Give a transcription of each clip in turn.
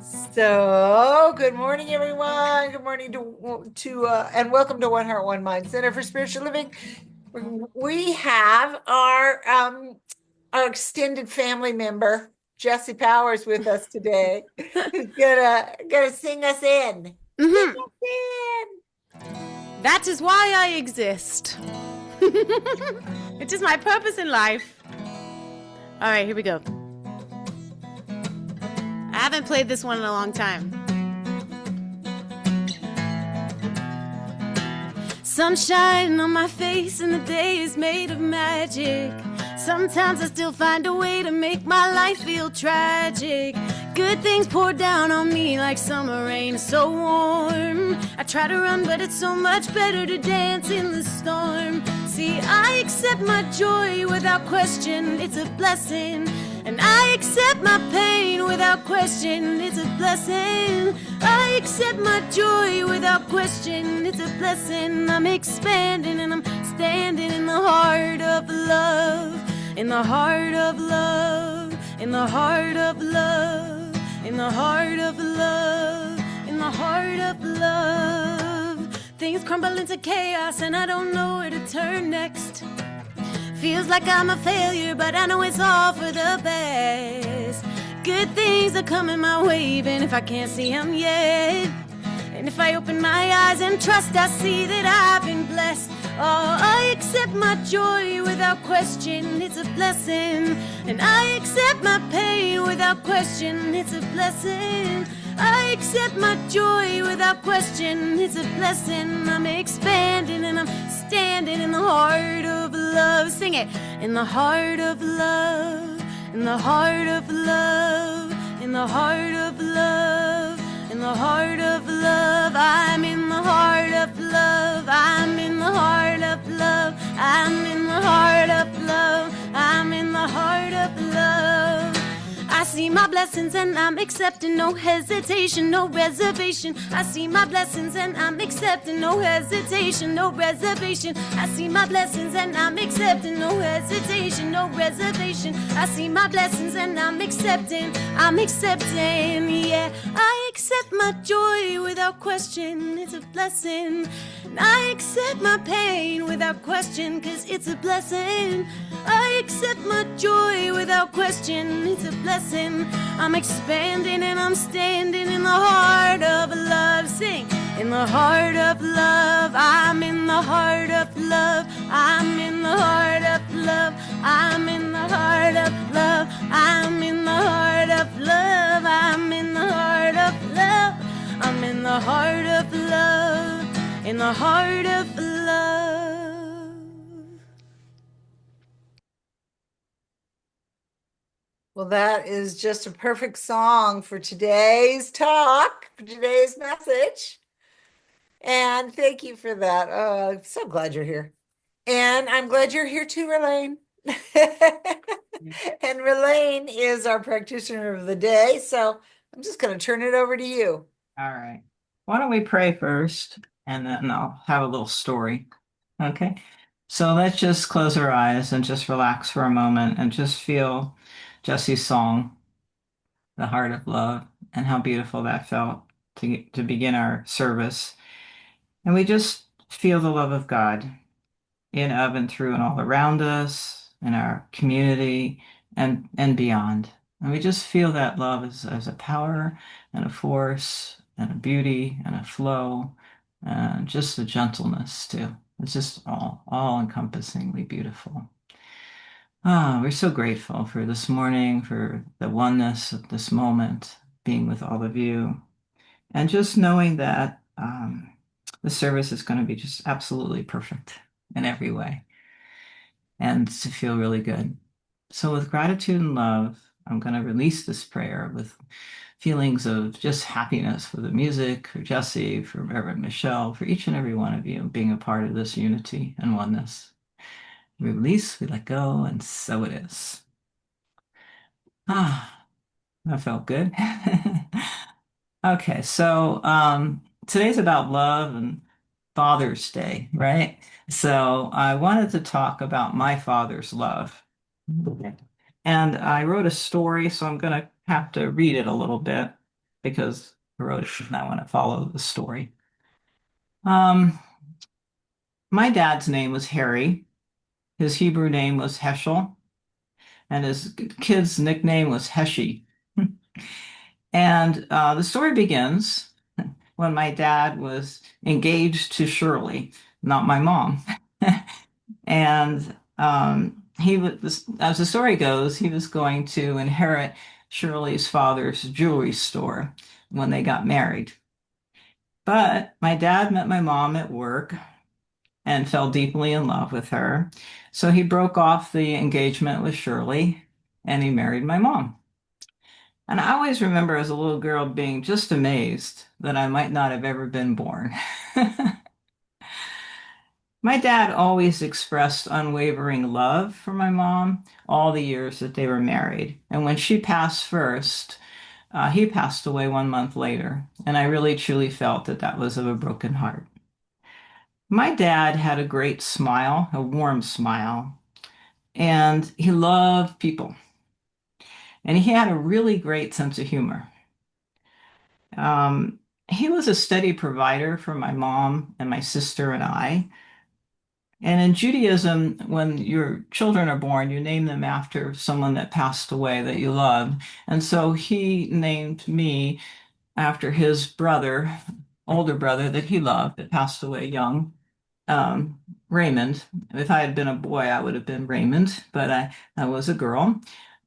So, good morning, everyone. Good morning and welcome to One Heart, One Mind Center for Spiritual Living. We have our extended family member, Jesse Powers, with us today, who's gonna sing us in. Sing Hmm. us in. That is why I exist. It is my purpose in life. All right, here we go. I haven't played this one in a long time. Sunshine on my face and the day is made of magic. Sometimes I still find a way to make my life feel tragic. Good things pour down on me like summer rain, so warm. I try to run, but it's so much better to dance in the storm. See, I accept my joy without question, it's a blessing. And I accept my pain without question, it's a blessing. I accept my joy without question, it's a blessing. I'm expanding and I'm standing in the heart of love. In the heart of love, in the heart of love, in the heart of love, in the heart of love. Things crumble into chaos and I don't know where to turn next. Feels like I'm a failure, but I know it's all for the best. Good things are coming my way, even if I can't see them yet. And if I open my eyes and trust, I see that I've been blessed. Oh, I accept my joy without question, it's a blessing. And I accept my pain without question, it's a blessing. I accept my joy without question, it's a blessing. I'm expanding and I'm standing in the heart of love. Sing it. In the heart of love, in the heart of love, in the heart of love, in the heart of love. I'm in the heart of love, I'm in the heart of love, I'm in the heart of love, I'm in the heart of love. I see my blessings and I'm accepting, no hesitation, no reservation. I see my blessings and I'm accepting, no hesitation, no reservation. I see my blessings and I'm accepting, no hesitation, no reservation. I see my blessings and I'm accepting, yeah. I accept my joy without question, it's a blessing. And I accept my pain without question, cause it's a blessing. I accept my joy without question, it's a blessing. I'm expanding and I'm standing in the heart of love. Sing. In the heart of love, I'm in the heart of love, I'm in the heart of love, I'm in the heart of love, I'm in the heart of love, I'm in the heart of love, I'm in the heart of love, in the heart of love. Well, that is just a perfect song for today's talk, for today's message. And thank you for that. Oh, I'm so glad you're here. And I'm glad you're here too, Ralane. And Ralane is our practitioner of the day. So I'm just going to turn it over to you. All right. Why don't we pray first and then I'll have a little story. Okay. So let's just close our eyes and just relax for a moment and just feel Jesse's song, The Heart of Love, and how beautiful that felt to begin our service. And we just feel the love of God in, of, and through and all around us, in our community, and beyond. And we just feel that love as a power and a force and a beauty and a flow and just a gentleness too. It's just all encompassingly beautiful. Ah, we're so grateful for this morning, for the oneness of this moment, being with all of you, and just knowing that the service is going to be just absolutely perfect in every way and to feel really good. So, with gratitude and love, I'm going to release this prayer with feelings of just happiness for the music, for Jesse, for Reverend Michelle, for each and every one of you being a part of this unity and oneness. We release, we let go, and so it is. Ah, that felt good. Okay, so today's about love and Father's Day, right? So I wanted to talk about my father's love. Okay. And I wrote a story, so I'm going to have to read it a little bit. because I wrote it and I want to follow the story. Um, my dad's name was Harry. His Hebrew name was Heschel, and his kid's nickname was Heshi. And the story begins when my dad was engaged to Shirley, not my mom. And he was, as the story goes, he was going to inherit Shirley's father's jewelry store when they got married. But my dad met my mom at work and fell deeply in love with her. So he broke off the engagement with Shirley and he married my mom. And I always remember as a little girl being just amazed that I might not have ever been born. My dad always expressed unwavering love for my mom all the years that they were married. And when she passed first, he passed away 1 month later. And I really truly felt that that was of a broken heart. My dad had a great smile, a warm smile, and he loved people. And he had a really great sense of humor. Um, he was a steady provider for my mom and my sister and I. And in Judaism, when your children are born, you name them after someone that passed away that you love. And so he named me after his brother, older brother that he loved that passed away young, um, Raymond. If I had been a boy, I would have been Raymond, but I was a girl.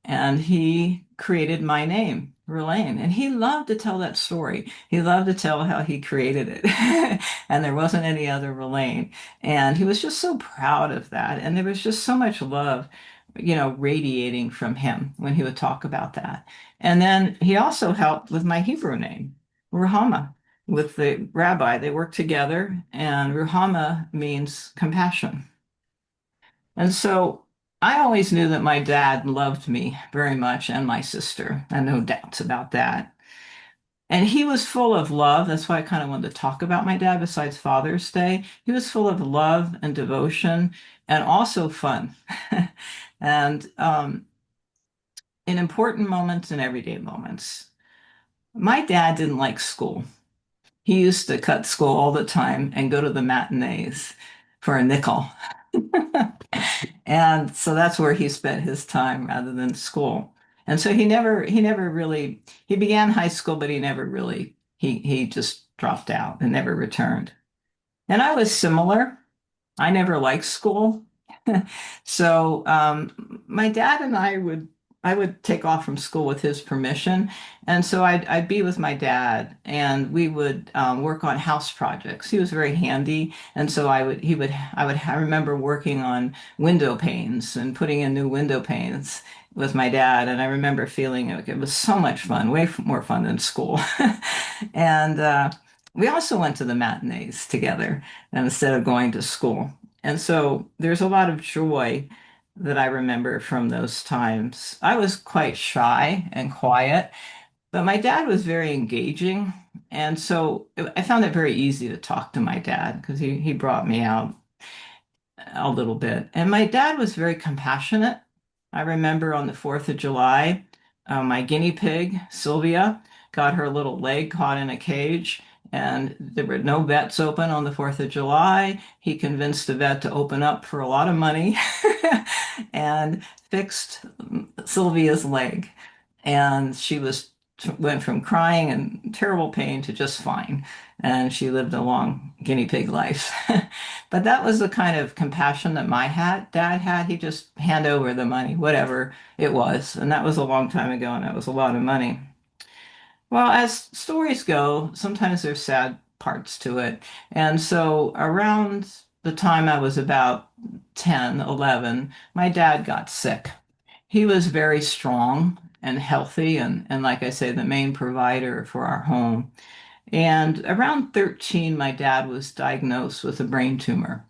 And he created my name, Ralane. And he loved to tell that story. He loved to tell how he created it. And there wasn't any other Ralane. And he was just so proud of that. And there was just so much love, radiating from him when he would talk about that. And then he also helped with my Hebrew name, Ruhama, with the rabbi. They worked together, and Ruhama means compassion. And so I always knew that my dad loved me very much and my sister, and no doubts about that. And he was full of love. That's why I kind of wanted to talk about my dad besides Father's Day. He was full of love and devotion and also fun. And in important moments and everyday moments. My dad didn't like school. He used to cut school all the time and go to the matinees for a nickel. And so that's where he spent his time rather than school. And so he never really, he began high school, but he never really, he just dropped out and never returned. And I was similar. I never liked school. So my dad and I would take off from school with his permission, and so I'd be with my dad, and we would work on house projects. He was very handy, and so I remember working on window panes and putting in new window panes with my dad, and I remember feeling like it was so much fun, more fun than school. And we also went to the matinees together instead of going to school. And so there's a lot of joy that I remember from those times. I was quite shy and quiet, but my dad was very engaging. And so I found it very easy to talk to my dad because he brought me out a little bit. And my dad was very compassionate. I remember on the 4th of July, my guinea pig, Sylvia, got her little leg caught in a cage, and there were no vets open on the 4th of July. He convinced the vet to open up for a lot of money and fixed Sylvia's leg. And she went from crying and terrible pain to just fine. And she lived a long guinea pig life. But that was the kind of compassion that my dad had. He just hand over the money, whatever it was. And that was a long time ago, and that was a lot of money. Well, as stories go, sometimes there's sad parts to it. And so around the time I was about 10, 11, my dad got sick. He was very strong and healthy, and like I say, the main provider for our home. And around 13, my dad was diagnosed with a brain tumor.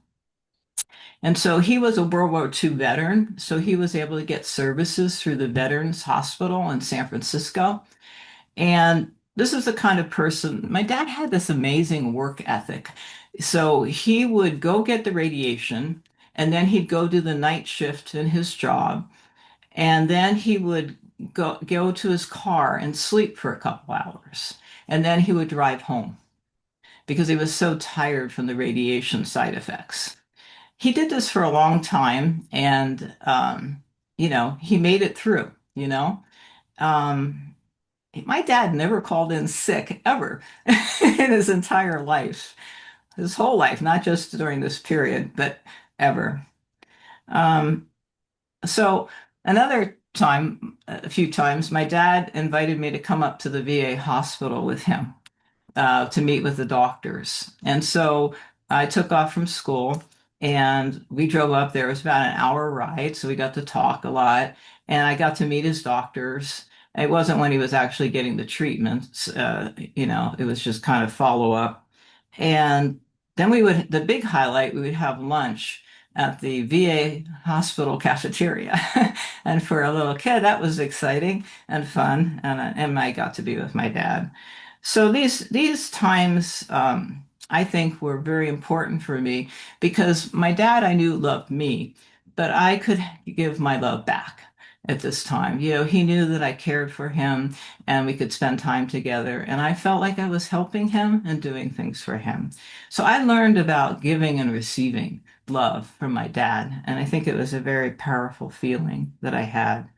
And so he was a World War II veteran, so he was able to get services through the Veterans Hospital in San Francisco. And this is the kind of person, my dad had this amazing work ethic. So he would go get the radiation, and then he'd go do the night shift in his job. And then he would go to his car and sleep for a couple hours. And then he would drive home because he was so tired from the radiation side effects. He did this for a long time and, he made it through, you know. Um, my dad never called in sick ever in his entire life, his whole life, not just during this period, but ever. Um, so another time, a few times, my dad invited me to come up to the VA hospital with him to meet with the doctors. And so I took off from school and we drove up there. It was about an hour ride, so we got to talk a lot. And I got to meet his doctors. It wasn't when he was actually getting the treatments, it was just kind of follow up. And then the big highlight, we would have lunch at the VA hospital cafeteria. And for a little kid, that was exciting and fun. And I got to be with my dad. So these times, I think, were very important for me because my dad, I knew, loved me, but I could give my love back at this time. He knew that I cared for him and we could spend time together, and I felt like I was helping him and doing things for him. So I learned about giving and receiving love from my dad, and I think it was a very powerful feeling that I had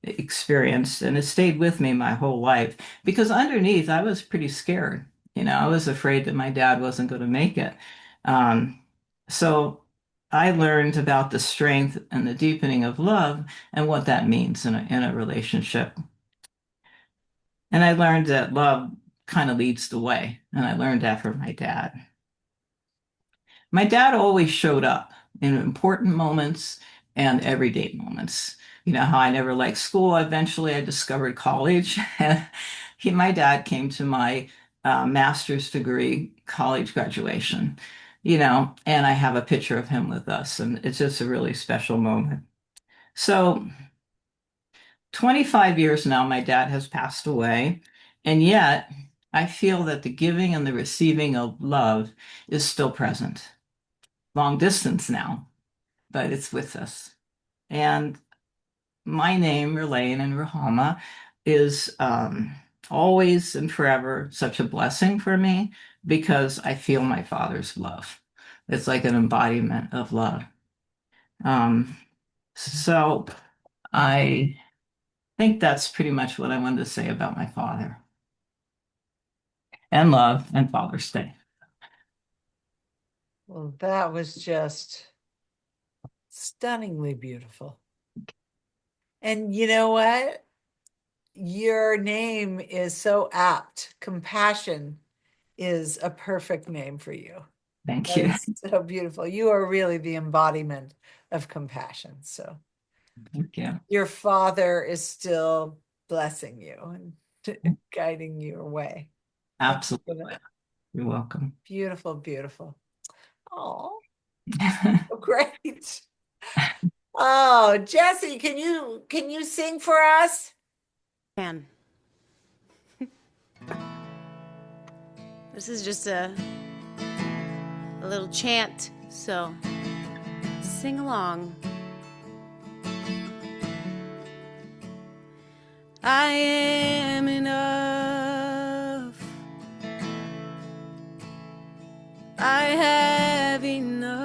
experienced, and it stayed with me my whole life because underneath I was pretty scared. I was afraid that my dad wasn't going to make it. Um, so I learned about the strength and the deepening of love and what that means in a relationship. And I learned that love kind of leads the way. And I learned that from my dad. My dad always showed up in important moments and everyday moments. You know how I never liked school. Eventually, I discovered college. My dad came to my master's degree college graduation, and I have a picture of him with us, and it's just a really special moment. So, 25 years now, my dad has passed away, and yet I feel that the giving and the receiving of love is still present. Long distance now, but it's with us. And my name, Ralane and Rahama, is always and forever such a blessing for me because I feel my father's love. It's like an embodiment of love. Um, so I think that's pretty much what I wanted to say about my father and love and Father's Day. Well, that was just stunningly beautiful. And you know what? Your name is so apt. Compassion is a perfect name for you. Thank That you. is so beautiful. You are really the embodiment of compassion. So Thank you. your father is still blessing you and guiding your way. Thank you for Absolutely. that. You're welcome. Beautiful, beautiful. Oh, great. Oh, Jesse, can you sing for us? Man. This is just a little chant, so sing along. I am enough. I have enough.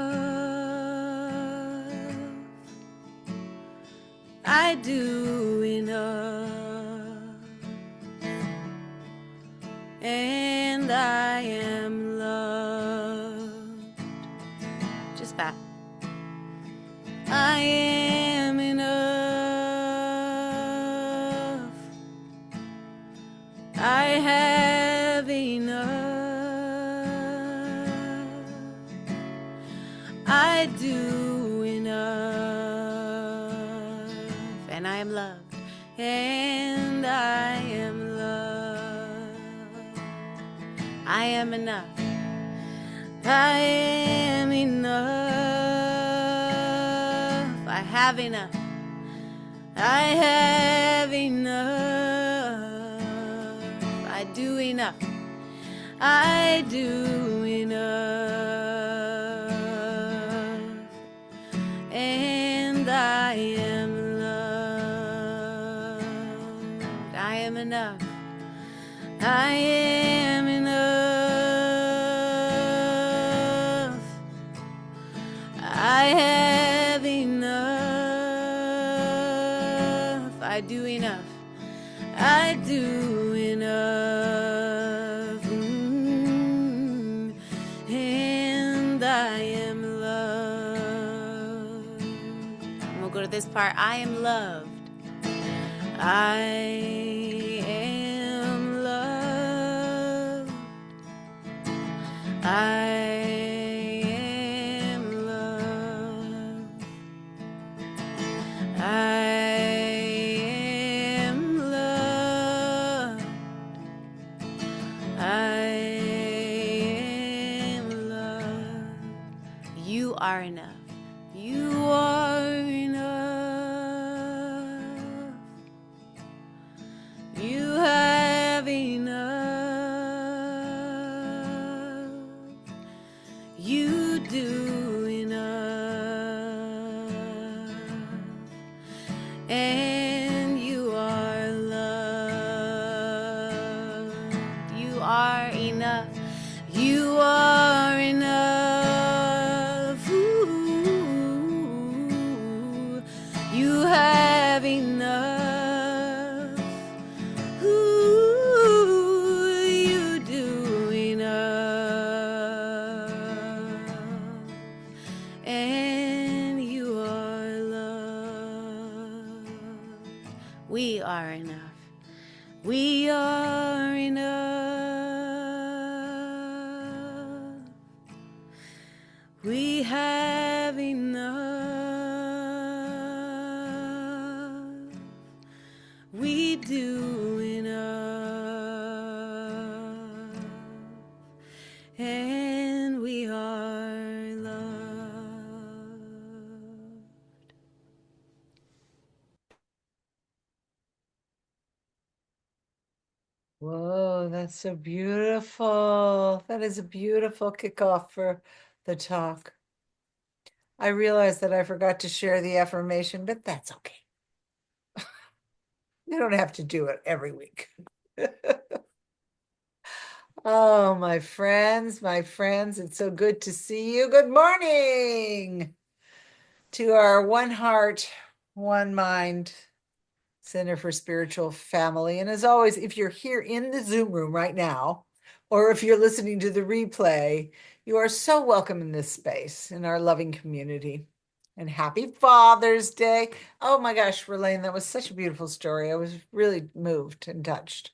I do enough. And I am loved. Just that. I am enough. I have enough. I do enough. And I am loved. And I am loved. I am enough. I am enough. I have enough. I have enough. I do enough. I do enough. And I am loved. I am enough. I am enough. I have enough. I do enough. I do enough. And I am loved. And we'll go to this part. I am loved. I am loved. I am loved. I am loved. I am loved. You are enough. You are enough. You have enough. You do enough. And you are loved. You are enough. You are enough. Ooh, you have enough. Ooh, you do enough. And you are loved. We are enough. We are enough. We have enough. We do enough. And we are loved. Whoa, that's so beautiful. That is a beautiful kickoff for the talk. I realized that I forgot to share the affirmation, but that's okay. You don't have to do it every week. Oh, my friends, it's so good to see you. Good morning to our One Heart, One Mind Center for Spiritual Family. And as always, if you're here in the Zoom room right now, or if you're listening to the replay, you are so welcome in this space, in our loving community. And happy Father's Day. Oh my gosh, Ralane, that was such a beautiful story. I was really moved and touched.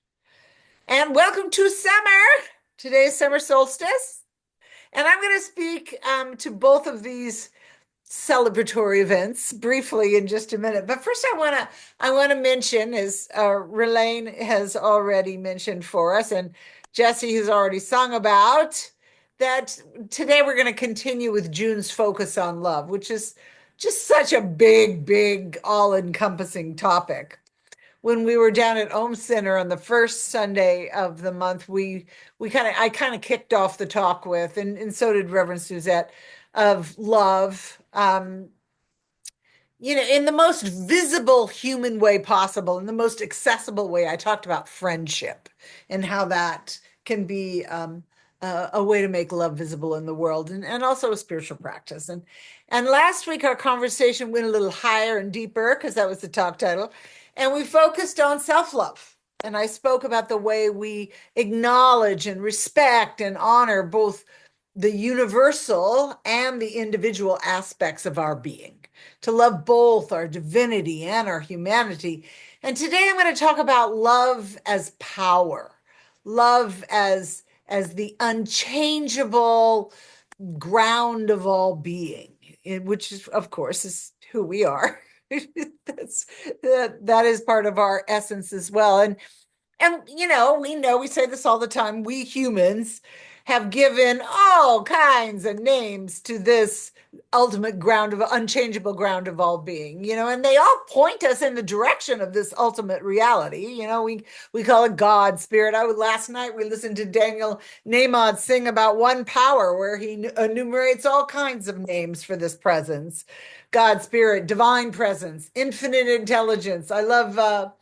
And welcome to summer. Today is summer solstice. And I'm going to speak to both of these celebratory events briefly in just a minute. But first I want to mention, as Ralane has already mentioned for us, and Jesse has already sung about, that today we're going to continue with June's focus on love, which is just such a big, all-encompassing topic. When we were down at Ohm Center on the first Sunday of the month, I kind of kicked off the talk with, and so did Reverend Suzette, of love, in the most visible human way possible, in the most accessible way. I talked about friendship and how that can be a way to make love visible in the world, and also a spiritual practice. And last week our conversation went a little higher and deeper because that was the talk title, and we focused on self-love. And I spoke about the way we acknowledge and respect and honor both the universal and the individual aspects of our being, to love both our divinity and our humanity. And today I'm going to talk about love as power, love as the unchangeable ground of all being, which is, of course, is who we are. That is part of our essence as well. And we say this all the time, we humans have given all kinds of names to this ultimate ground of unchangeable ground of all being, and they all point us in the direction of this ultimate reality. We call it God, Spirit. Last night we listened to Daniel Nahmod sing about one power, where he enumerates all kinds of names for this presence: God, Spirit, divine presence, infinite intelligence. I love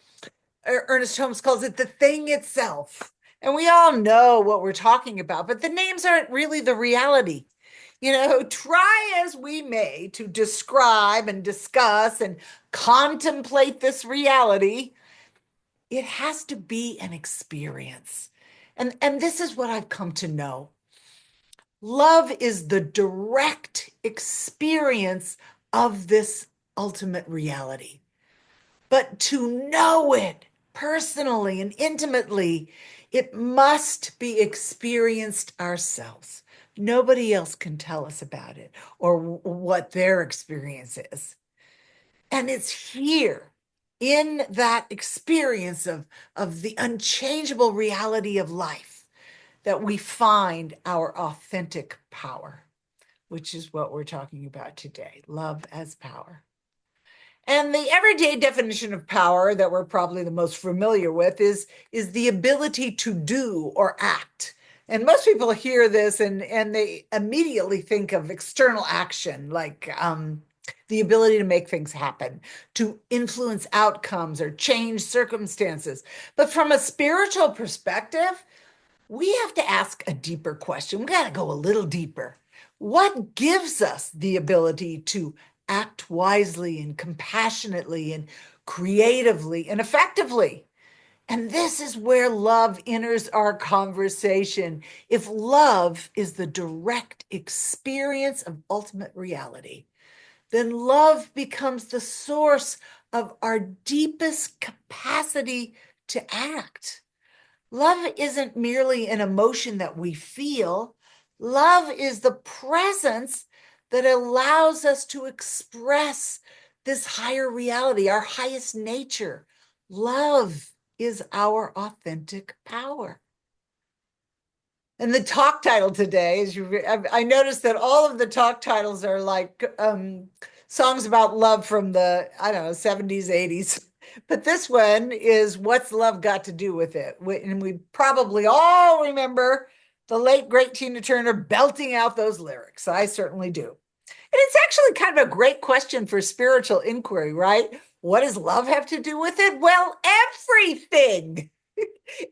Ernest Holmes calls it the thing itself. And we all know what we're talking about, but the names aren't really the reality. Try as we may to describe and discuss and contemplate this reality, it has to be an experience. And this is what I've come to know. Love is the direct experience of this ultimate reality. But to know it personally and intimately, it must be experienced ourselves. Nobody else can tell us about it or what their experience is. And it's here in that experience of the unchangeable reality of life that we find our authentic power, which is what we're talking about today, love as power. And the everyday definition of power that we're probably the most familiar with is the ability to do or act. And most people hear this and they immediately think of external action, like the ability to make things happen, to influence outcomes or change circumstances. But from a spiritual perspective, we have to ask a deeper question. We got to go a little deeper. What gives us the ability to act wisely and compassionately and creatively and effectively? And this is where love enters our conversation. If love is the direct experience of ultimate reality, then love becomes the source of our deepest capacity to act. Love isn't merely an emotion that we feel. Love is the presence that allows us to express this higher reality, our highest nature. Love is our authentic power. And the talk title today is I noticed that all of the talk titles are like songs about love from the, I don't know, 70s, 80s. But this one is What's Love Got to Do with It? And we probably all remember the late, great Tina Turner belting out those lyrics. I certainly do. And it's actually kind of a great question for spiritual inquiry, right? What does love have to do with it? Well, everything.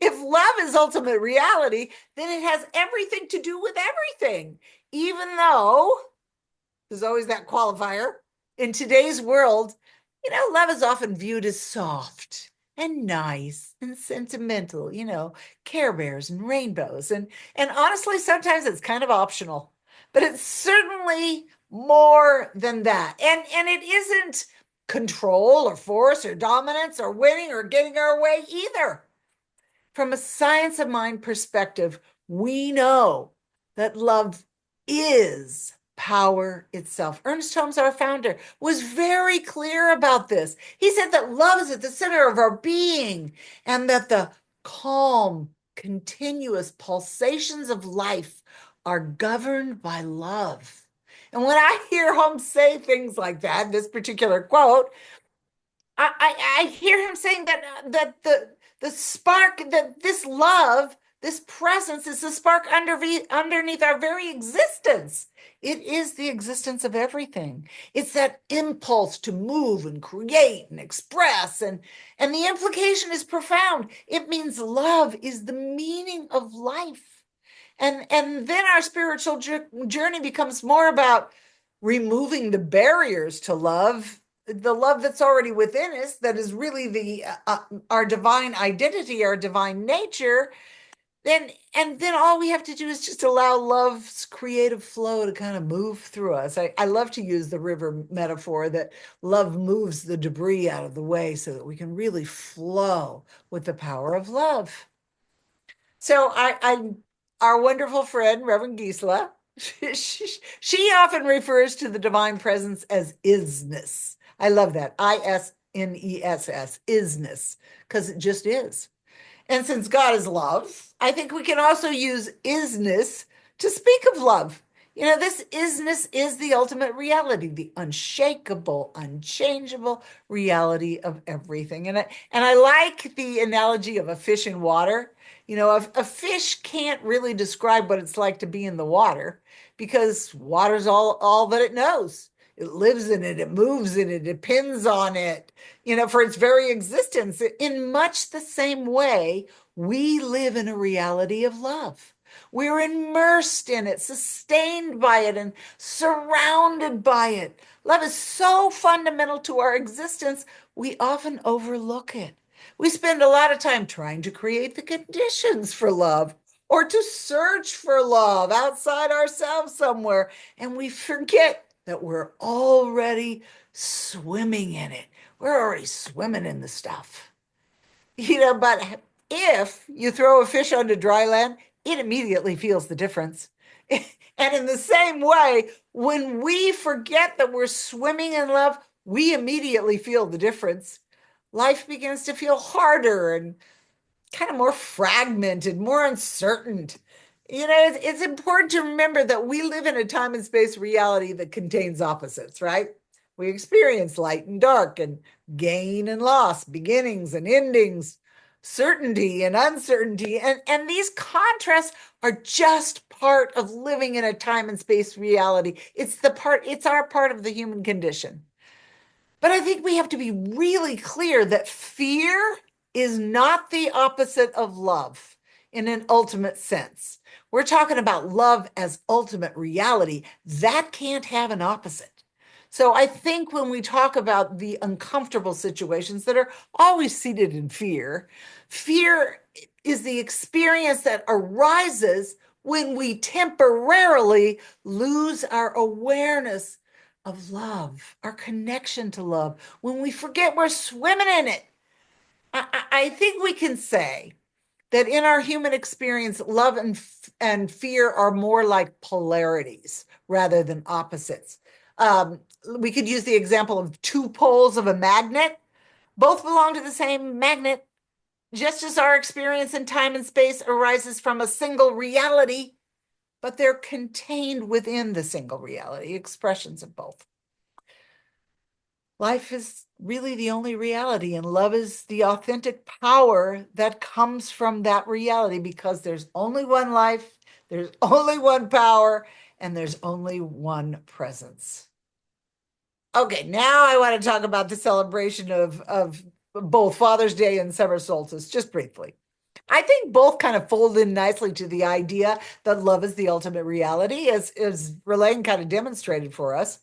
If love is ultimate reality, then it has everything to do with everything, even though there's always that qualifier. In today's world, love is often viewed as soft and nice and sentimental, Care Bears and rainbows. And honestly, sometimes it's kind of optional, but it's certainly more than that. And it isn't control or force or dominance or winning or getting our way either. From a science of mind perspective, we know that love is power itself. Ernest Holmes, our founder, was very clear about this. He said that love is at the center of our being and that the calm, continuous pulsations of life are governed by love. And when I hear Holmes say things like that, this particular quote, I hear him saying that the spark, that this love, this presence is the spark underneath our very existence. It is the existence of everything. It's that impulse to move and create and express. And the implication is profound. It means love is the meaning of life. And then our spiritual journey becomes more about removing the barriers to love, the love that's already within us, that is really our divine identity, our divine nature. Then all we have to do is just allow love's creative flow to kind of move through us. I love to use the river metaphor that love moves the debris out of the way so that we can really flow with the power of love. So our wonderful friend, Reverend Gisela, she often refers to the divine presence as isness. I love that. ISNESS, isness, because it just is. And since God is love, I think we can also use isness to speak of love. This isness is the ultimate reality, the unshakable, unchangeable reality of everything. And I like the analogy of a fish in water. A fish can't really describe what it's like to be in the water because water's all that it knows. It lives in it, it moves in it, it depends on it, for its very existence. In much the same way, we live in a reality of love. We're immersed in it, sustained by it, and surrounded by it. Love is so fundamental to our existence, we often overlook it. We spend a lot of time trying to create the conditions for love or to search for love outside ourselves somewhere, and we forget that we're already swimming in it. We're already swimming in the stuff. But if you throw a fish onto dry land, it immediately feels the difference. And in the same way, when we forget that we're swimming in love, we immediately feel the difference. Life begins to feel harder and kind of more fragmented, more uncertain. It's important to remember that we live in a time and space reality that contains opposites, right? We experience light and dark, and gain and loss, beginnings and endings, certainty and uncertainty. And these contrasts are just part of living in a time and space reality. It's our part of the human condition. But I think we have to be really clear that fear is not the opposite of love in an ultimate sense. We're talking about love as ultimate reality. That can't have an opposite. So I think when we talk about the uncomfortable situations that are always seated in fear, fear is the experience that arises when we temporarily lose our awareness of love, our connection to love, when we forget we're swimming in it. I think we can say that in our human experience, love and fear are more like polarities rather than opposites. We could use the example of two poles of a magnet. Both belong to the same magnet, just as our experience in time and space arises from a single reality, but they're contained within the single reality, expressions of both. Life is really the only reality, and love is the authentic power that comes from that reality, because there's only one life, there's only one power, and there's only one presence. Okay, now I want to talk about the celebration of both Father's Day and summer solstice, just briefly. I think both kind of fold in nicely to the idea that love is the ultimate reality, as Ralane kind of demonstrated for us.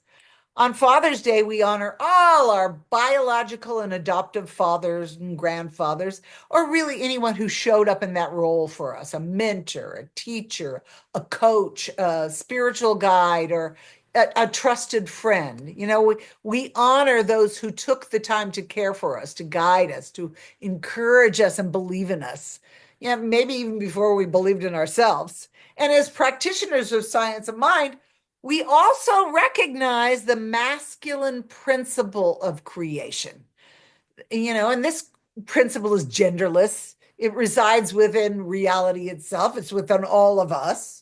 On Father's Day, we honor all our biological and adoptive fathers and grandfathers, or really anyone who showed up in that role for us, a mentor, a teacher, a coach, a spiritual guide, or a trusted friend. We honor those who took the time to care for us, to guide us, to encourage us and believe in us. Maybe even before we believed in ourselves. And as practitioners of science of mind, we also recognize the masculine principle of creation. And this principle is genderless. It resides within reality itself. It's within all of us.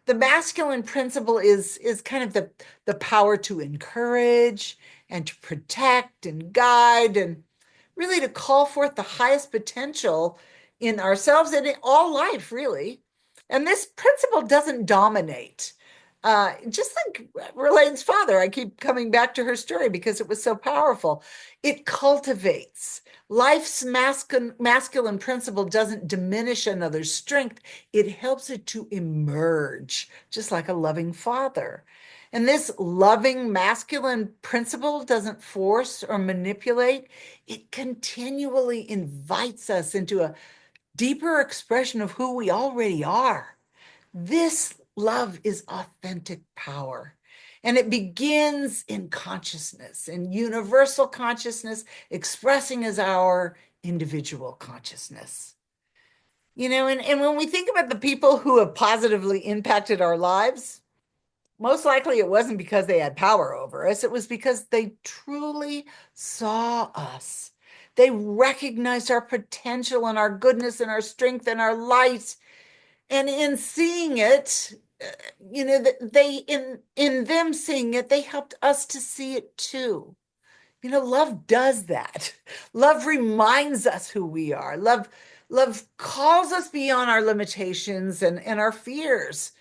The masculine principle is kind of the power to encourage and to protect and guide, and really to call forth the highest potential in ourselves and in all life, really. And this principle doesn't dominate. Just like Ralane's father, I keep coming back to her story because it was so powerful. It cultivates. Life's masculine principle doesn't diminish another's strength. It helps it to emerge, just like a loving father. And this loving masculine principle doesn't force or manipulate. It continually invites us into a deeper expression of who we already are. This love is authentic power. And it begins in consciousness, in universal consciousness, expressing as our individual consciousness. And when we think about the people who have positively impacted our lives, most likely it wasn't because they had power over us. It was because they truly saw us. They recognized our potential and our goodness and our strength and our light. And in seeing it, in them seeing it, they helped us to see it too. Love does that. Love reminds us who we are. Love calls us beyond our limitations and our fears.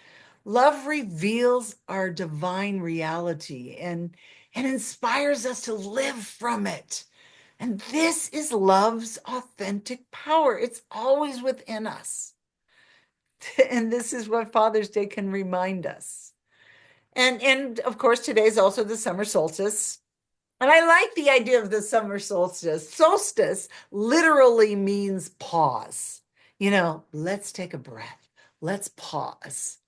Love reveals our divine reality, and and inspires us to live from it. And this is love's authentic power. It's always within us. And this is what Father's Day can remind us. And of course, today is also the summer solstice. And I like the idea of the summer solstice. Solstice literally means pause. Let's take a breath. Let's pause.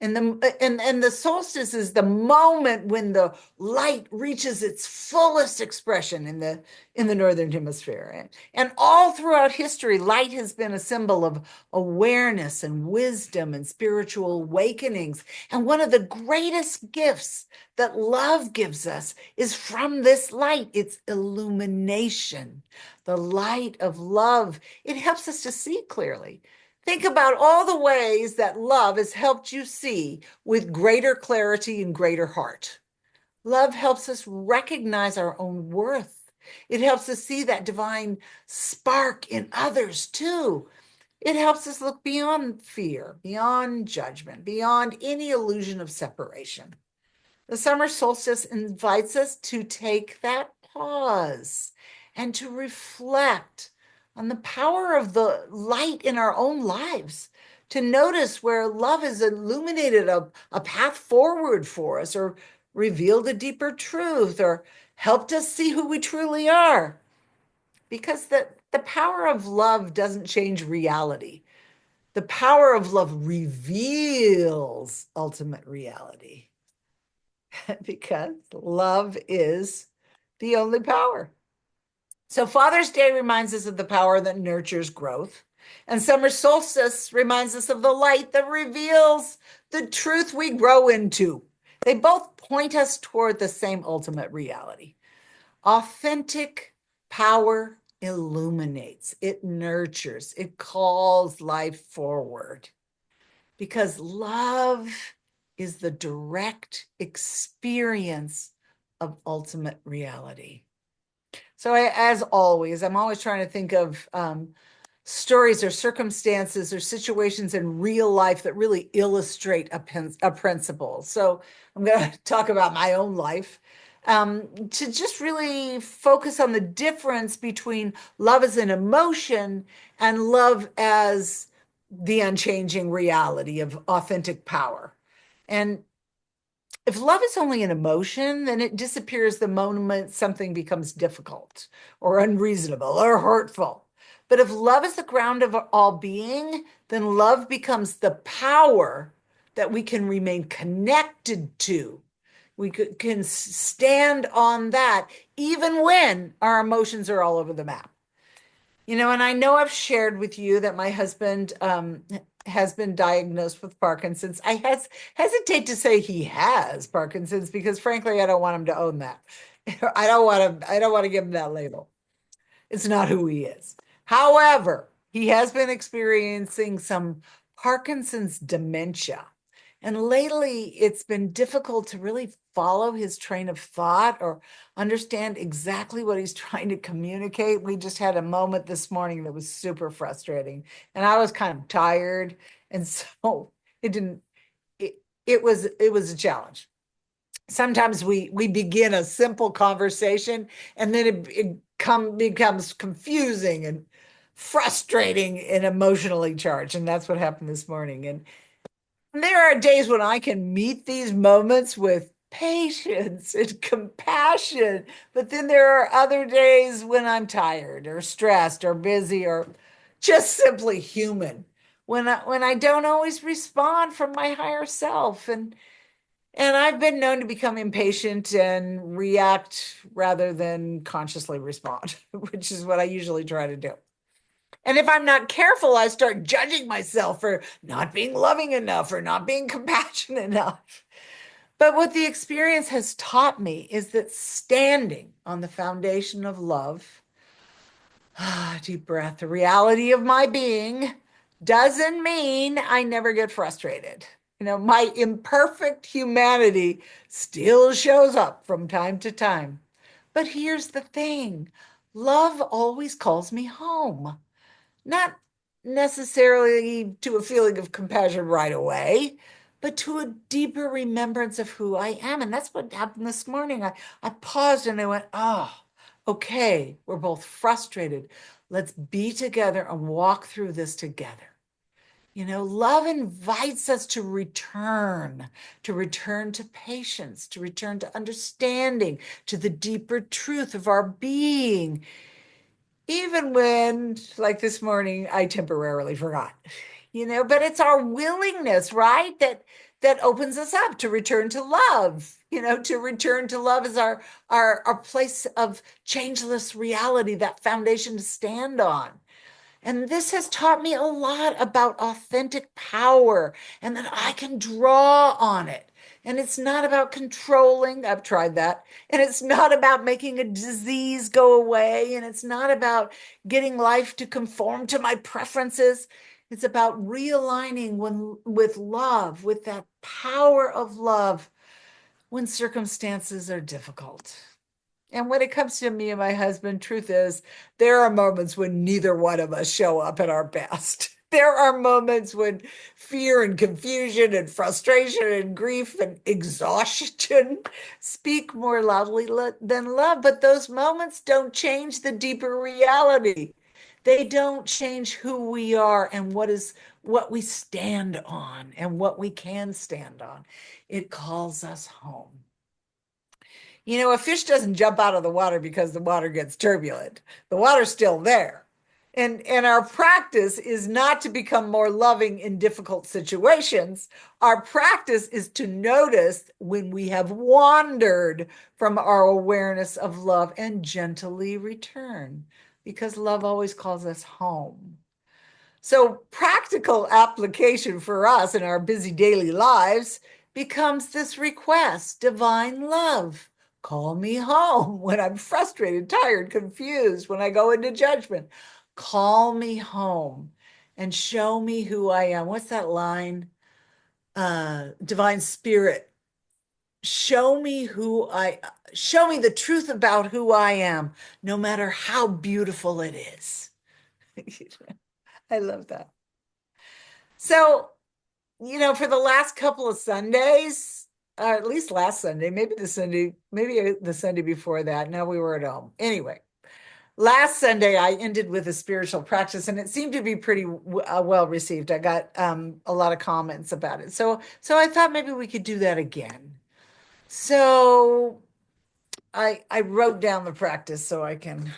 And the solstice is the moment when the light reaches its fullest expression in the northern hemisphere. And all throughout history, light has been a symbol of awareness and wisdom and spiritual awakenings. And one of the greatest gifts that love gives us is from this light. It's illumination. The light of love. It helps us to see clearly. Think about all the ways that love has helped you see with greater clarity and greater heart. Love helps us recognize our own worth. It helps us see that divine spark in others too. It helps us look beyond fear, beyond judgment, beyond any illusion of separation. The summer solstice invites us to take that pause and to reflect on the power of the light in our own lives, to notice where love has illuminated a path forward for us, or revealed a deeper truth, or helped us see who we truly are. Because the power of love doesn't change reality. The power of love reveals ultimate reality. Because love is the only power. So Father's Day reminds us of the power that nurtures growth. And summer solstice reminds us of the light that reveals the truth we grow into. They both point us toward the same ultimate reality. Authentic power illuminates, it nurtures, it calls life forward. Because love is the direct experience of ultimate reality. So as always, I'm always trying to think of stories or circumstances or situations in real life that really illustrate a principle. So I'm going to talk about my own life to just really focus on the difference between love as an emotion and love as the unchanging reality of authentic power. And if love is only an emotion, then it disappears the moment something becomes difficult or unreasonable or hurtful. But if love is the ground of all being, then love becomes the power that we can remain connected to. We can stand on that even when our emotions are all over the map. And I know I've shared with you that my husband has been diagnosed with Parkinson's. I hesitate to say he has Parkinson's because frankly, I don't want him to own that. I don't want to give him that label. It's not who he is. However, he has been experiencing some Parkinson's dementia. And lately, it's been difficult to really follow his train of thought or understand exactly what he's trying to communicate. We just had a moment this morning that was super frustrating, and I was kind of tired, and so it was a challenge. Sometimes we begin a simple conversation, and then it becomes confusing and frustrating and emotionally charged, and that's what happened this morning. And there are days when I can meet these moments with patience and compassion, but then there are other days when I'm tired or stressed or busy or just simply human, when I don't always respond from my higher self. And I've been known to become impatient and react rather than consciously respond, which is what I usually try to do. And if I'm not careful, I start judging myself for not being loving enough or not being compassionate enough. But what the experience has taught me is that standing on the foundation of love, deep breath, the reality of my being doesn't mean I never get frustrated. My imperfect humanity still shows up from time to time. But here's the thing, love always calls me home. Not necessarily to a feeling of compassion right away, but to a deeper remembrance of who I am. And that's what happened this morning. I paused and I went, oh, okay, we're both frustrated. Let's be together and walk through this together. Love invites us to return to patience, to return to understanding, to the deeper truth of our being, even when, like this morning, I temporarily forgot. But it's our willingness, right, that opens us up to return to love. To return to love is our place of changeless reality, that foundation to stand on. And this has taught me a lot about authentic power and that I can draw on it. And it's not about controlling. I've tried that. And it's not about making a disease go away. And it's not about getting life to conform to my preferences. It's about realigning with love, with that power of love when circumstances are difficult. And when it comes to me and my husband, truth is, there are moments when neither one of us show up at our best. There are moments when fear and confusion and frustration and grief and exhaustion speak more loudly than love. But those moments don't change the deeper reality. They don't change who we are and what we stand on and what we can stand on. It calls us home. A fish doesn't jump out of the water because the water gets turbulent. The water's still there. And our practice is not to become more loving in difficult situations. Our practice is to notice when we have wandered from our awareness of love and gently return, because love always calls us home. So practical application for us in our busy daily lives becomes this request, divine love. Call me home when I'm frustrated, tired, confused, when I go into judgment. Call me home and show me who I am. What's that line? Divine Spirit, show me show me the truth about who I am, no matter how beautiful it is. I love that. So, for the last couple of Sundays, or at least last Sunday, maybe the Sunday before that. No, we were at home. Anyway, last Sunday I ended with a spiritual practice, and it seemed to be pretty well received. I got a lot of comments about it. So I thought maybe we could do that again. So I wrote down the practice so I can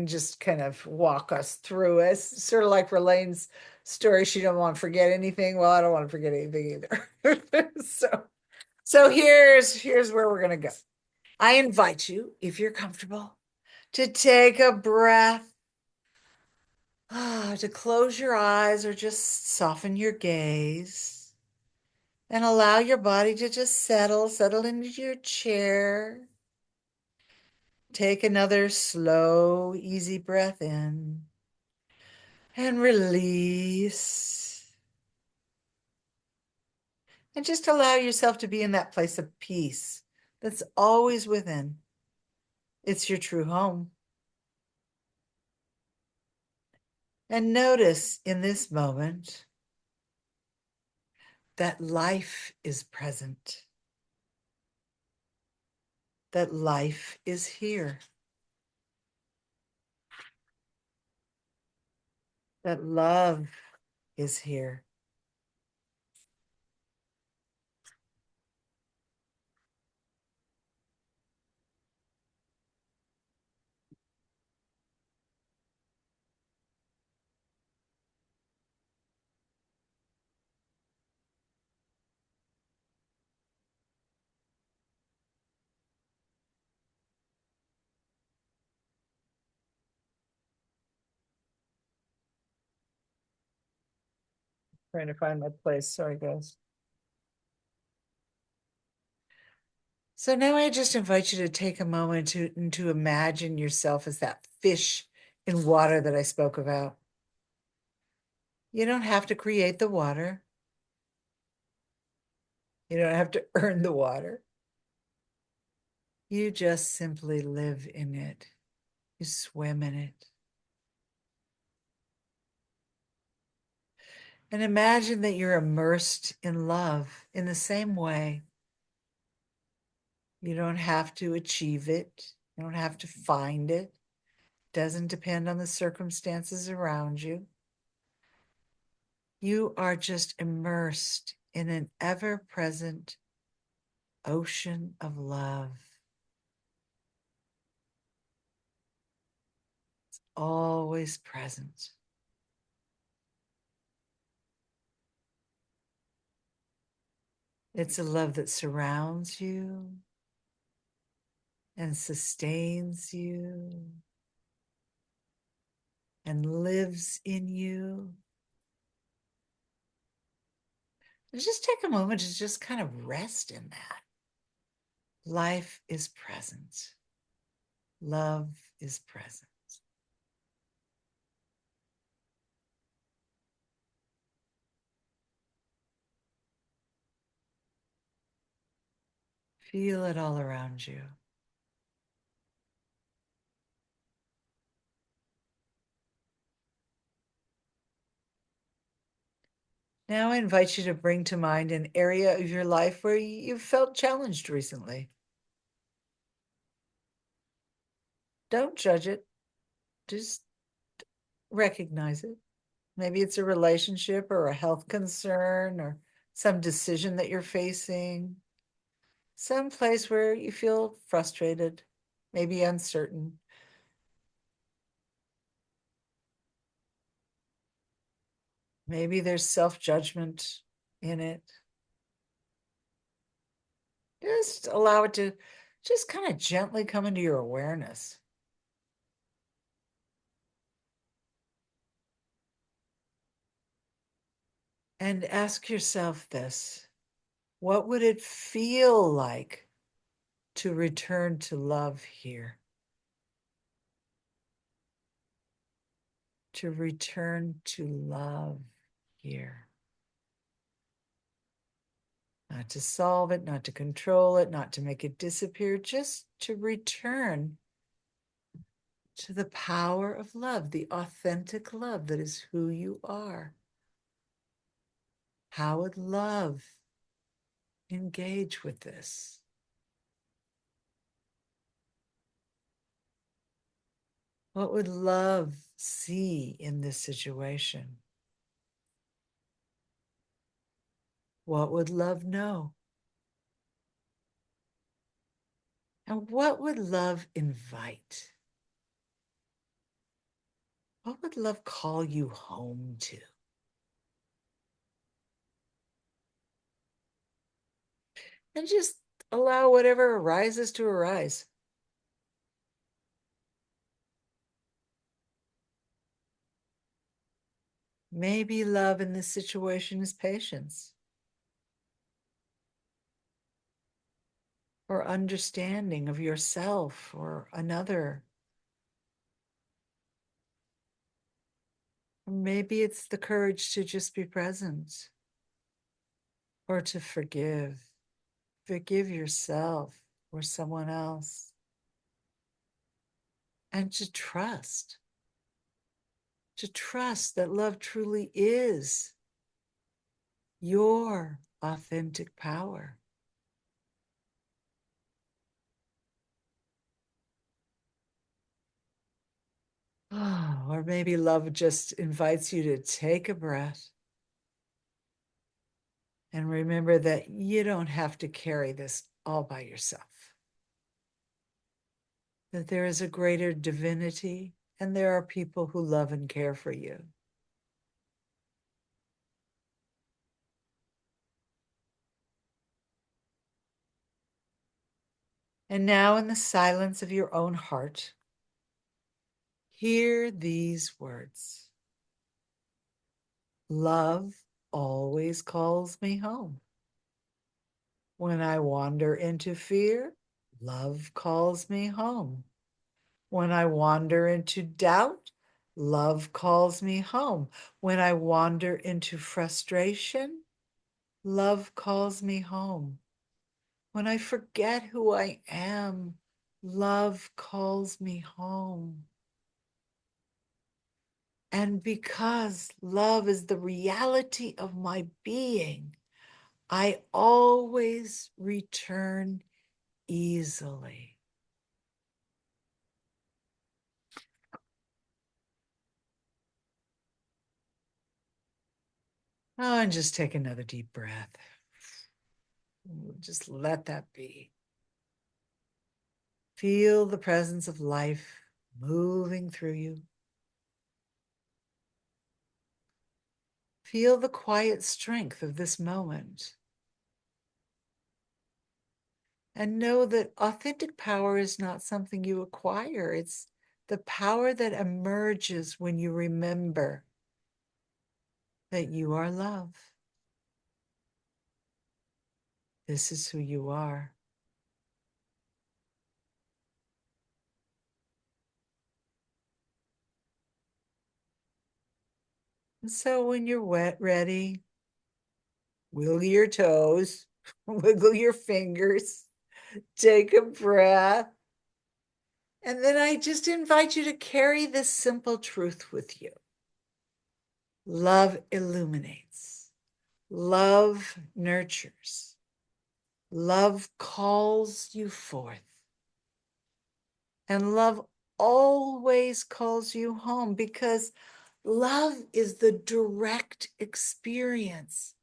just kind of walk us through it. Sort of like Ralane's story. She don't want to forget anything. Well, I don't want to forget anything either. So here's where we're going to go. I invite you, if you're comfortable, to take a breath, to close your eyes or just soften your gaze and allow your body to just settle into your chair. Take another slow, easy breath in and release. And just allow yourself to be in that place of peace that's always within. It's your true home. And notice in this moment that life is present, that life is here, that love is here. Trying to find my place. Sorry, guys. So now I just invite you to take a moment to imagine yourself as that fish in water that I spoke about. You don't have to create the water. You don't have to earn the water. You just simply live in it. You swim in it. And imagine that you're immersed in love in the same way. You don't have to achieve it. You don't have to find it. It doesn't depend on the circumstances around you. You are just immersed in an ever-present ocean of love. It's always present. It's a love that surrounds you and sustains you and lives in you. And just take a moment to just kind of rest in that. Life is present. Love is present. Feel it all around you. Now I invite you to bring to mind an area of your life where you've felt challenged recently. Don't judge it, just recognize it. Maybe it's a relationship or a health concern or some decision that you're facing, some place where you feel frustrated, maybe uncertain. Maybe there's self-judgment in it. Just allow it to just kind of gently come into your awareness. And ask yourself this: what would it feel like to return to love here? To return to love here. Not to solve it, not to control it, not to make it disappear, just to return to the power of love, the authentic love that is who you are. How would love engage with this? What would love see in this situation? What would love know? And what would love invite? What would love call you home to? And just allow whatever arises to arise. Maybe love in this situation is patience or understanding of yourself or another. Or maybe it's the courage to just be present or to forgive. Forgive yourself or someone else. And to trust that love truly is your authentic power. Oh, or maybe love just invites you to take a breath and remember that you don't have to carry this all by yourself. That there is a greater divinity and there are people who love and care for you. And now, in the silence of your own heart, hear these words: love always calls me home. When I wander into fear, love calls me home. When I wander into doubt, love calls me home. When I wander into frustration, love calls me home. When I forget who I am, love calls me home. And because love is the reality of my being, I always return easily. Oh, and just take another deep breath. Just let that be. Feel the presence of life moving through you. Feel the quiet strength of this moment. And know that authentic power is not something you acquire. It's the power that emerges when you remember that you are love. This is who you are. And so when you're ready, wiggle your toes, wiggle your fingers, take a breath. And then I just invite you to carry this simple truth with you. Love illuminates. Love nurtures. Love calls you forth. And love always calls you home because love is the direct experience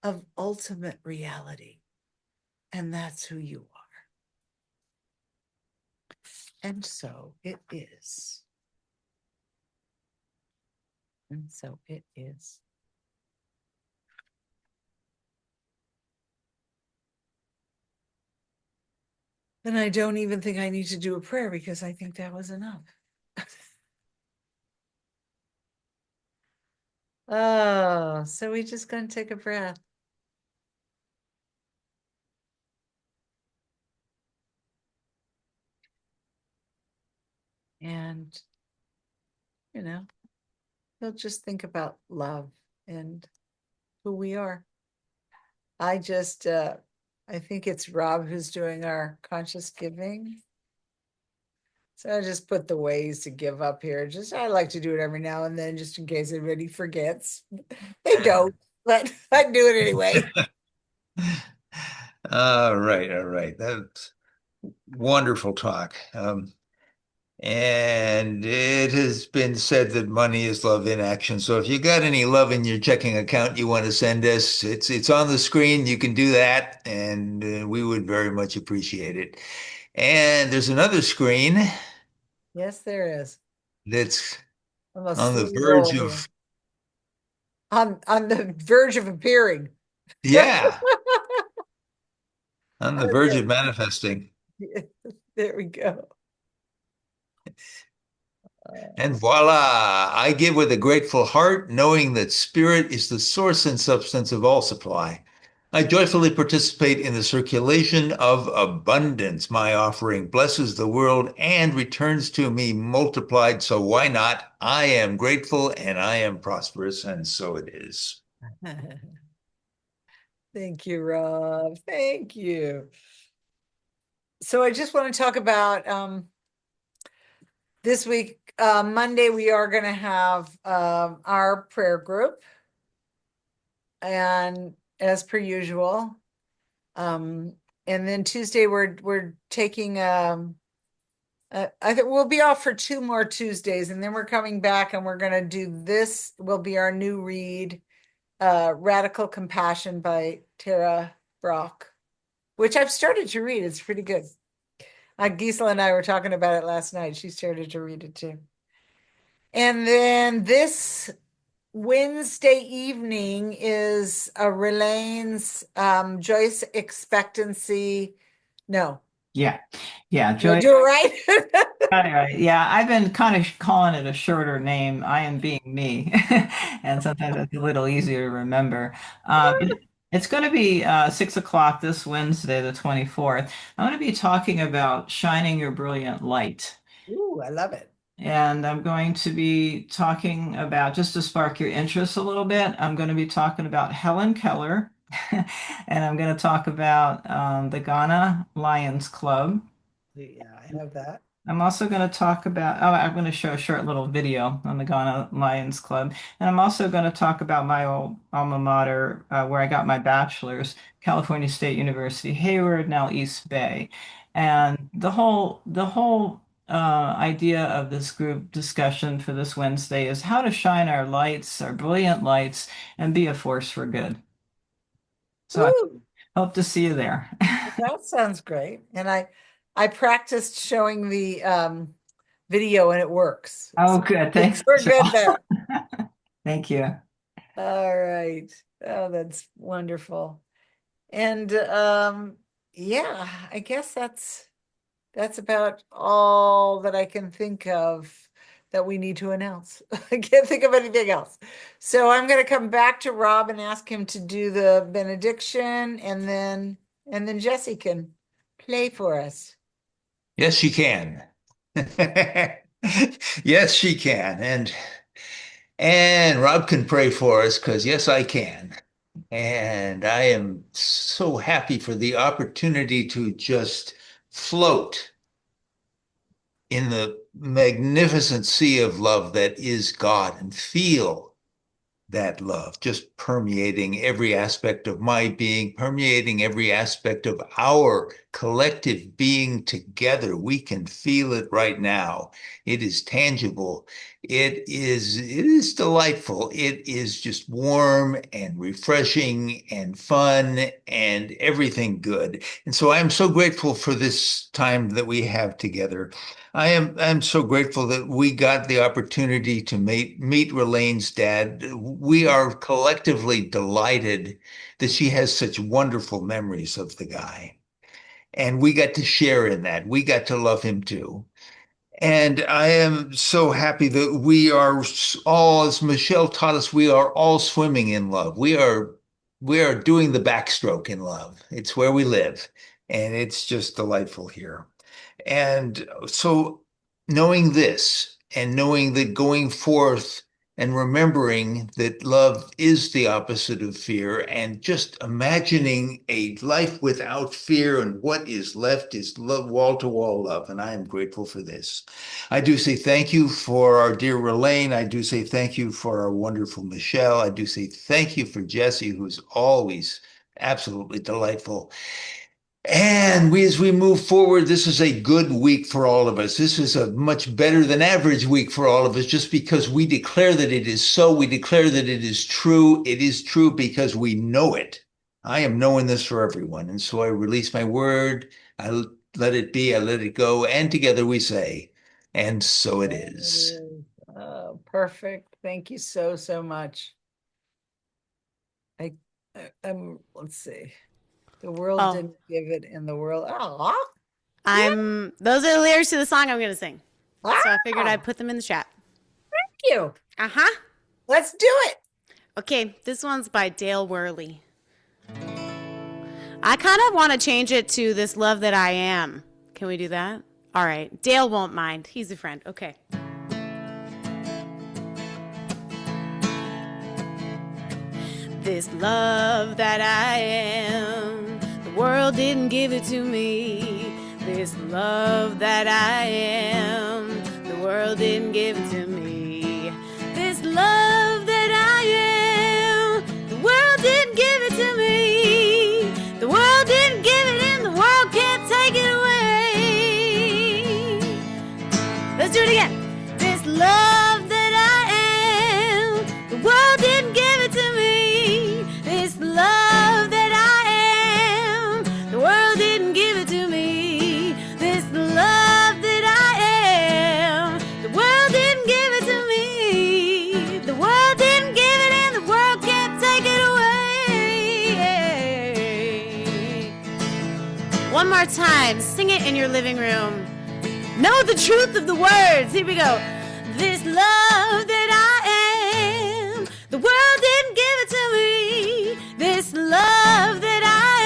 of ultimate reality. And that's who you are. And so it is. And so it is. And I don't even think I need to do a prayer because I think that was enough. Oh, so we just gonna take a breath. And, you know, we'll just think about love and who we are. I think it's Rob who's doing our conscious giving. So I just put the ways to give up here. Just I like to do it every now and then, just in case anybody forgets. They don't, but I do it anyway. All right, all right. That's wonderful talk. And it has been said that money is love in action. So if you got any love in your checking account you want to send us, it's on the screen. You can do that, and we would very much appreciate it. And there's another screen Yes, there is. that's I'm a on the slow verge roll here. of, On the verge of appearing. yeah, on the verge of manifesting. There we go. And voila, I give with a grateful heart, knowing that spirit is the source and substance of all supply. I joyfully participate in the circulation of abundance. My offering blesses the world and returns to me multiplied. So why not? I am grateful and I am prosperous, and so it is. Thank you, Rob. Thank you. So I just want to talk about this week, Monday, we are going to have our prayer group. And as per usual. And then Tuesday, we're taking I think we'll be off for 2 more Tuesdays, and then we're coming back and we're gonna do this will be our new read, Radical Compassion by Tara Brock, which I've started to read. It's pretty good. Gisela and I were talking about it last night. She started to read it too. And then this Wednesday evening is a Ralane's Joyce Expectancy. No, Yeah. Yeah. did I Joy. do it right? Got it right. Yeah, I've been kind of calling it a shorter name. I am being me. And sometimes it's a little easier to remember. It's going to be 6 o'clock this Wednesday, the 24th. I'm going to be talking about shining your brilliant light. Ooh, I love it. And I'm going to be talking about, just to spark your interest a little bit, I'm going to be talking about Helen Keller. And I'm going to talk about the Ghana Lions Club. Yeah, I have that. I'm also going to talk about, I'm going to show a short little video on the Ghana Lions Club. And I'm also going to talk about my old alma mater, where I got my bachelor's, California State University, Hayward, now East Bay. And the whole idea of this group discussion for this Wednesday is how to shine our lights, our brilliant lights, and be a force for good. So I Ooh, hope to see you there. that sounds great. And I practiced showing the video and it works. Oh, good. Thanks, We're good Michelle. there. Thank you. All right. Oh, that's wonderful. And yeah, I guess that's about all that I can think of that we need to announce. I can't think of anything else. So I'm going to come back to Rob and ask him to do the benediction, and then Jesse can play for us. Yes, she can. Yes, she can. And Rob can pray for us because yes, I can. And I am so happy for the opportunity to just float in the magnificent sea of love that is God and feel that love just permeating every aspect of my being, permeating every aspect of our collective being together. We can feel it right now. It is tangible. It is delightful. It is just warm and refreshing and fun and everything good. And so I'm so grateful for this time that we have together. I'm so grateful that we got the opportunity to meet Ralane's dad. We are collectively delighted that she has such wonderful memories of the guy. And we got to share in that. We got to love him too. And I am so happy that we are all, as Michelle taught us, we are all swimming in love. We are doing the backstroke in love. It's where we live, and it's just delightful here. And so knowing this and knowing that going forth and remembering that love is the opposite of fear and just imagining a life without fear and what is left is love, wall-to-wall love. And I am grateful for this. I do say thank you for our dear Ralane. I do say thank you for our wonderful Michelle. I do say thank you for Jesse, who's always absolutely delightful. And as we move forward, this is a good week for all of us. This is a much better than average week for all of us, just because we declare that it is so. We declare that it is true. It is true because we know it. I am knowing this for everyone. And so I release my word. I let it be. I let it go. And together we say, and so it is. Oh, perfect. Thank you so, so much. Let's see. The world didn't give it, and the world. Oh, Those are the lyrics to the song I'm going to sing. So I figured I'd put them in the chat. Thank you. Uh-huh. Let's do it. Okay, this one's by Dale Worley. I kind of want to change it to This Love That I Am. Can we do that? All right. Dale won't mind. He's a friend. Okay. This love that I am, the world didn't give it to me. This love that I am, the world didn't give it to me. This love that I am, the world didn't give it to me. The world didn't give it and the world can't take it away. Let's do it again. This love that I am, the world didn't give it to me. This love that I am, the world didn't give it to me. This love that I am, the world didn't give it to me. The world didn't give it and the world can't take it away. One more time, sing it in your living room. Know the truth of the words. Here we go. This love that I am, the world didn't give it to me. This love that I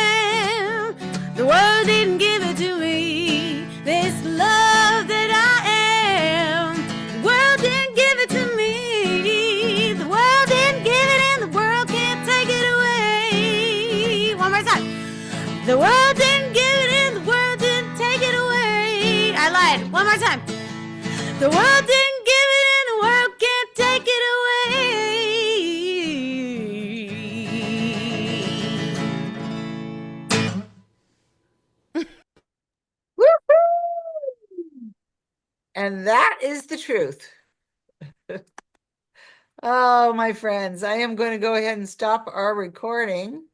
am, the world didn't give it to me. This love that I am, the world didn't give it to me. The world didn't give it and the world can't take it away. One more time. The world didn't give it and the world didn't take it away. I lied. One more more time. The world didn't give it and the world can't take it away. Woo-hoo! And that is the truth. Oh, my friends, I am going to go ahead and stop our recording.